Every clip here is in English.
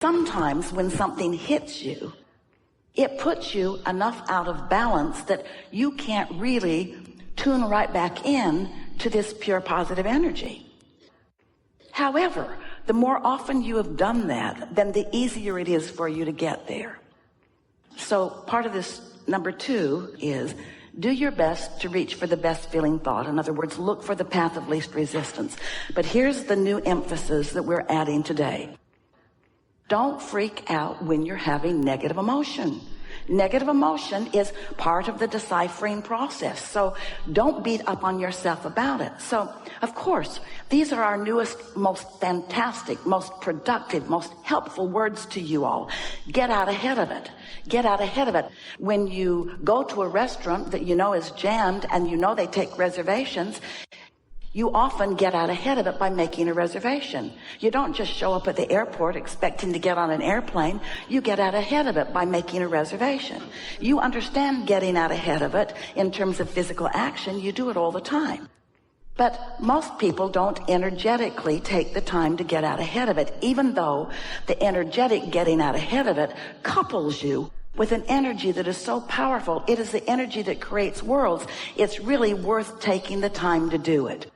Sometimes when something hits you, it puts you enough out of balance that you can't really tune right back in to this pure positive energy. However, the more often you have done that, then the easier it is for you to get there. So part of this number 2 is do your best to reach for the best feeling thought. In other words, look for the path of least resistance. But here's the new emphasis that we're adding today. Don't freak out when you're having negative emotion. Negative emotion is part of the deciphering process. So don't beat up on yourself about it. So, of course, these are our newest, most fantastic, most productive, most helpful words to you all. Get out ahead of it. Get out ahead of it. When you go to a restaurant that you know is jammed and you know they take reservations, you often get out ahead of it by making a reservation. You don't just show up at the airport expecting to get on an airplane. You get out ahead of it by making a reservation. You understand getting out ahead of it in terms of physical action. You do it all the time. But most people don't energetically take the time to get out ahead of it, even though the energetic getting out ahead of it couples you with an energy that is so powerful. It is the energy that creates worlds. It's really worth taking the time to do it.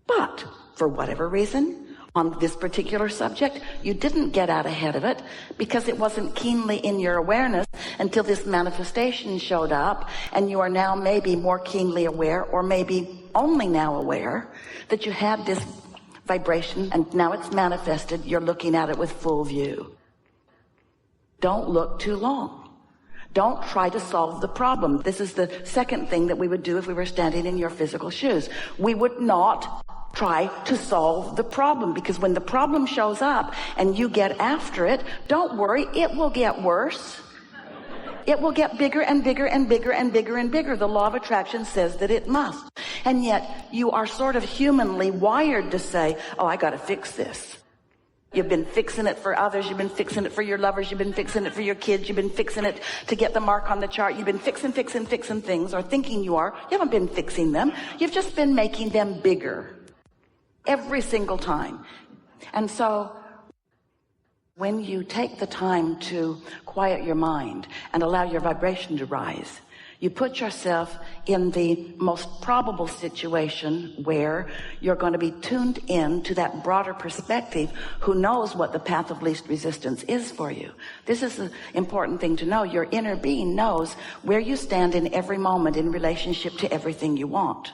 But for whatever reason, on this particular subject, you didn't get out ahead of it because it wasn't keenly in your awareness until this manifestation showed up, and you are now maybe more keenly aware, or maybe only now aware, that you had this vibration and now it's manifested. You're looking at it with full view. Don't look too long. Don't try to solve the problem. This is the second thing that we would do if we were standing in your physical shoes. We would not try to solve the problem, because when the problem shows up and you get after it, don't worry, it will get worse. It will get bigger and bigger and bigger and bigger and bigger. The law of attraction says that it must. And yet you are sort of humanly wired to say, oh, I got to fix this. You've been fixing it for others. You've been fixing it for your lovers. You've been fixing it for your kids. You've been fixing it to get the mark on the chart. You've been fixing things, or thinking you are. You haven't been fixing them. You've just been making them bigger every single time. And so when you take the time to quiet your mind and allow your vibration to rise, you put yourself in the most probable situation where you're going to be tuned in to that broader perspective who knows what the path of least resistance is for you. This is an important thing to know. Your inner being knows where you stand in every moment in relationship to everything you want.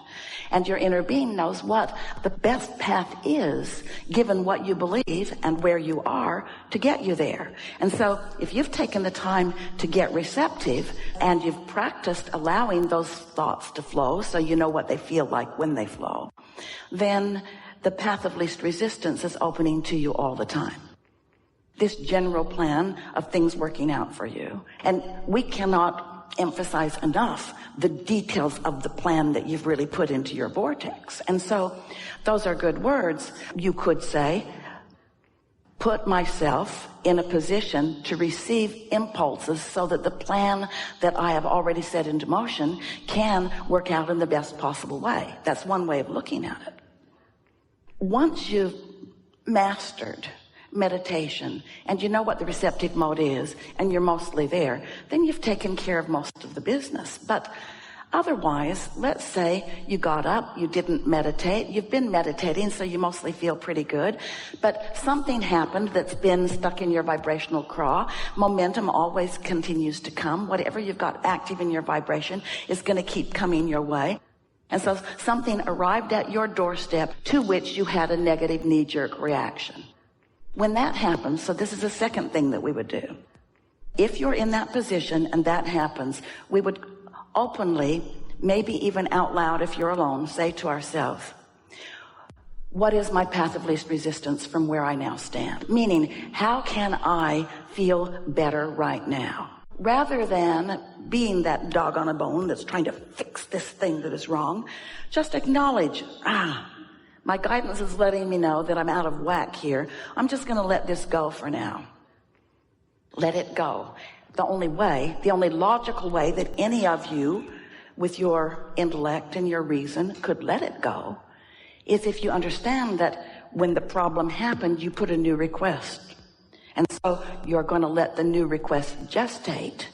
And your inner being knows what the best path is, given what you believe and where you are, to get you there. And so if you've taken the time to get receptive and you've practiced allowing those thoughts to flow so you know what they feel like when they flow, then the path of least resistance is opening to you all the time. This general plan of things working out for you. And we cannot emphasize enough the details of the plan that you've really put into your vortex. And so those are good words. You could say, put myself in a position to receive impulses so that the plan that I have already set into motion can work out in the best possible way. That's one way of looking at it. Once you've mastered meditation and you know what the receptive mode is and you're mostly there, then you've taken care of most of the business. But otherwise, let's say you got up, you didn't meditate, you've been meditating, so you mostly feel pretty good, but something happened that's been stuck in your vibrational craw. Momentum always continues to come. Whatever you've got active in your vibration is going to keep coming your way. And so something arrived at your doorstep to which you had a negative knee-jerk reaction. When that happens, so this is the second thing that we would do. If you're in that position and that happens, we would openly, maybe even out loud if you're alone, say to ourselves, what is my path of least resistance from where I now stand? Meaning, how can I feel better right now? Rather than being that dog on a bone that's trying to fix this thing that is wrong, just acknowledge, my guidance is letting me know that I'm out of whack here. I'm just going to let this go for now. Let it go. The only logical way that any of you with your intellect and your reason could let it go is if you understand that when the problem happened, you put a new request. And so you're going to let the new request gestate.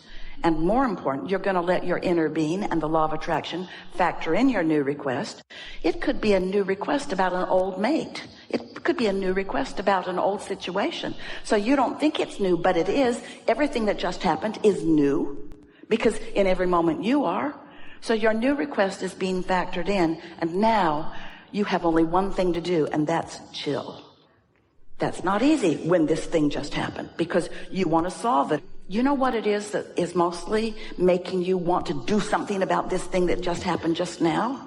And more important, you're going to let your inner being and the law of attraction factor in your new request. It could be a new request about an old mate. It could be a new request about an old situation. So you don't think it's new, but it is. Everything that just happened is new, because in every moment you are. So your new request is being factored in, and now you have only one thing to do, and that's chill. That's not easy when this thing just happened, because you want to solve it. You know what it is that is mostly making you want to do something about this thing that just happened just now?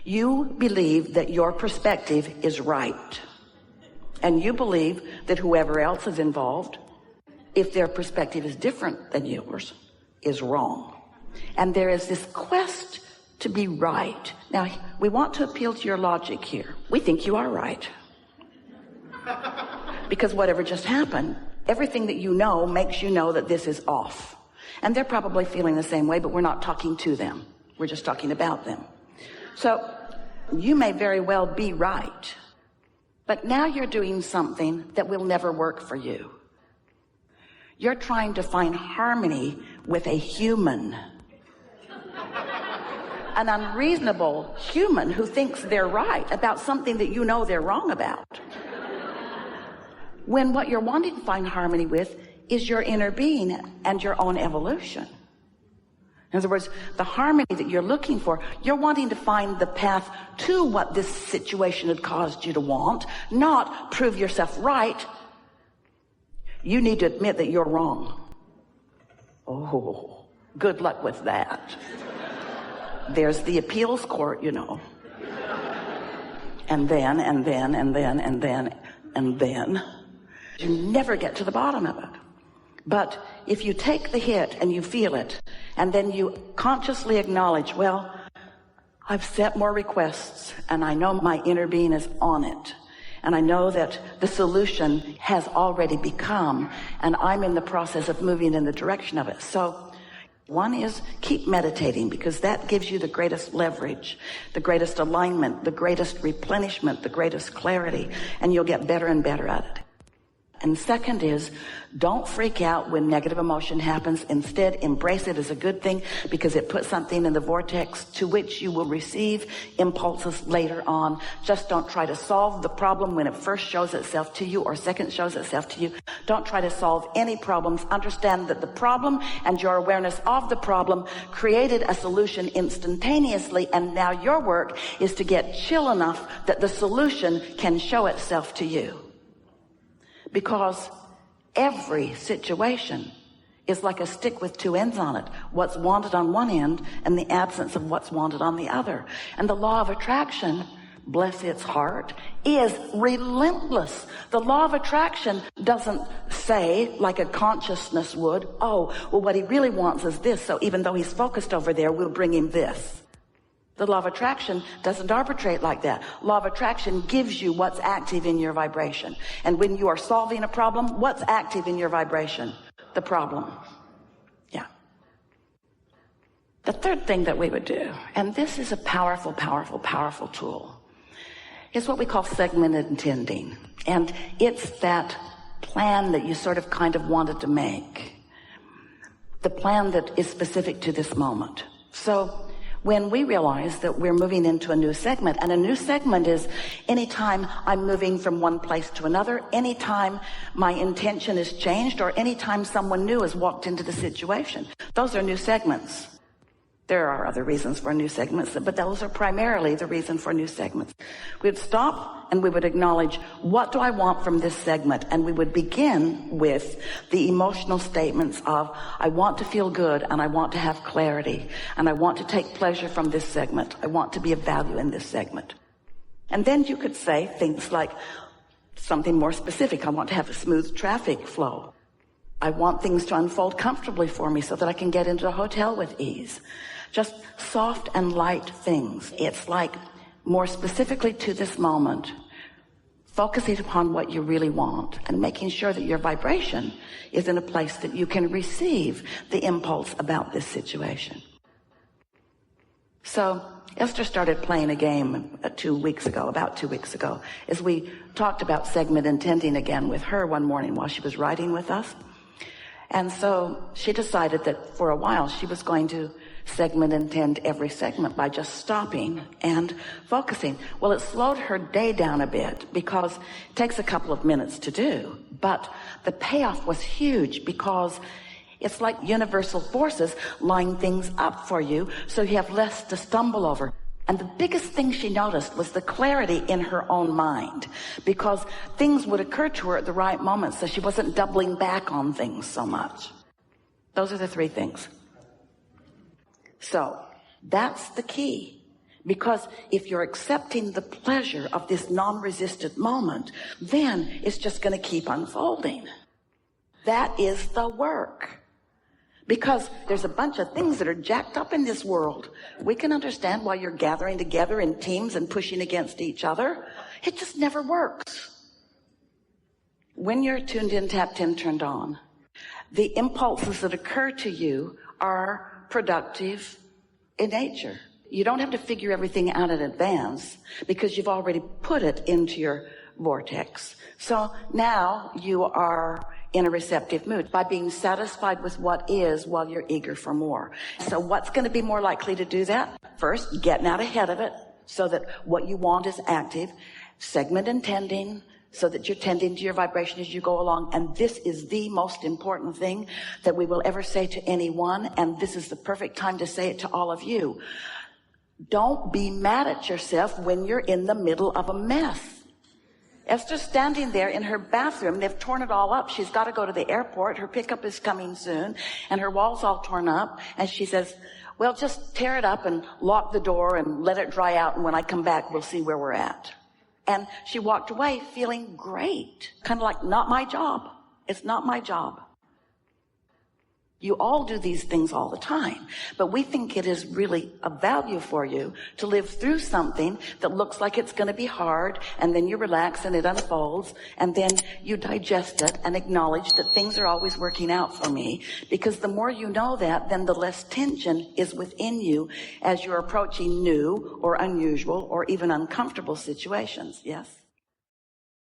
You believe that your perspective is right. And you believe that whoever else is involved, if their perspective is different than yours, is wrong. And there is this quest to be right. Now, we want to appeal to your logic here. We think you are right. Because whatever just happened, everything that you know makes you know that this is off. And they're probably feeling the same way, but we're not talking to them. We're just talking about them. So you may very well be right, but now you're doing something that will never work for you. You're trying to find harmony with a human. An unreasonable human who thinks they're right about something that you know they're wrong about. When what you're wanting to find harmony with is your inner being and your own evolution. In other words, the harmony that you're looking for, you're wanting to find the path to what this situation had caused you to want, not prove yourself right. You need to admit that you're wrong. Oh, good luck with that. There's the appeals court, you know. And then. You never get to the bottom of it. But if you take the hit and you feel it, and then you consciously acknowledge, well, I've set more requests, and I know my inner being is on it. And I know that the solution has already become, and I'm in the process of moving in the direction of it. So one is keep meditating, because that gives you the greatest leverage, the greatest alignment, the greatest replenishment, the greatest clarity, and you'll get better and better at it. And second is, don't freak out when negative emotion happens. Instead, embrace it as a good thing, because it puts something in the vortex to which you will receive impulses later on. Just don't try to solve the problem when it first shows itself to you or second shows itself to you. Don't try to solve any problems. Understand that the problem and your awareness of the problem created a solution instantaneously, and now your work is to get chill enough that the solution can show itself to you. Because every situation is like a stick with two ends on it. What's wanted on one end and the absence of what's wanted on the other. And the law of attraction, bless its heart, is relentless. The law of attraction doesn't say, like a consciousness would, oh, well, what he really wants is this, so even though he's focused over there, we'll bring him this. The law of attraction doesn't arbitrate like that. Law of attraction gives you what's active in your vibration. And when you are solving a problem, what's active in your vibration? The problem. Yeah. The third thing that we would do, and this is a powerful, powerful, powerful tool, is what we call segmented intending. And it's that plan that you sort of kind of wanted to make. The plan that is specific to this moment. So when we realize that we're moving into a new segment, and a new segment is anytime I'm moving from one place to another, anytime my intention is changed, or anytime someone new has walked into the situation. Those are new segments. There are other reasons for new segments, but those are primarily the reason for new segments. We'd stop and we would acknowledge, what do I want from this segment? And we would begin with the emotional statements of, I want to feel good, and I want to have clarity, and I want to take pleasure from this segment. I want to be of value in this segment. And then you could say things like something more specific. I want to have a smooth traffic flow. I want things to unfold comfortably for me so that I can get into a hotel with ease. Just soft and light things. It's like more specifically to this moment, focusing upon what you really want and making sure that your vibration is in a place that you can receive the impulse about this situation. So Esther started playing a game about 2 weeks ago, as we talked about segment intending again with her one morning while she was writing with us. And so she decided that for a while she was going to segment intend every segment by just stopping and focusing. Well, it slowed her day down a bit because it takes a couple of minutes to do, but the payoff was huge because it's like universal forces line things up for you so you have less to stumble over. And the biggest thing she noticed was the clarity in her own mind, because things would occur to her at the right moment, so she wasn't doubling back on things so much. Those are the 3 things. So that's the key, because if you're accepting the pleasure of this non-resistant moment, then it's just going to keep unfolding. That is the work. Because there's a bunch of things that are jacked up in this world. We can understand why you're gathering together in teams and pushing against each other. It just never works. When you're tuned in, tapped in, turned on, the impulses that occur to you are productive in nature. You don't have to figure everything out in advance because you've already put it into your vortex. So now you are in a receptive mood by being satisfied with what is while you're eager for more. So what's going to be more likely to do that? First, getting out ahead of it so that what you want is active. Segment intending so that you're tending to your vibration as you go along. And this is the most important thing that we will ever say to anyone. And this is the perfect time to say it to all of you. Don't be mad at yourself when you're in the middle of a mess. Esther's standing there in her bathroom. They've torn it all up. She's got to go to the airport. Her pickup is coming soon, and her wall's all torn up. And she says, well, just tear it up and lock the door and let it dry out. And when I come back, we'll see where we're at. And she walked away feeling great. Kind of like, not my job. It's not my job. You all do these things all the time, but we think it is really a value for you to live through something that looks like it's going to be hard, and then you relax and it unfolds, and then you digest it and acknowledge that things are always working out for me, because the more you know that, then the less tension is within you as you're approaching new or unusual or even uncomfortable situations. Yes?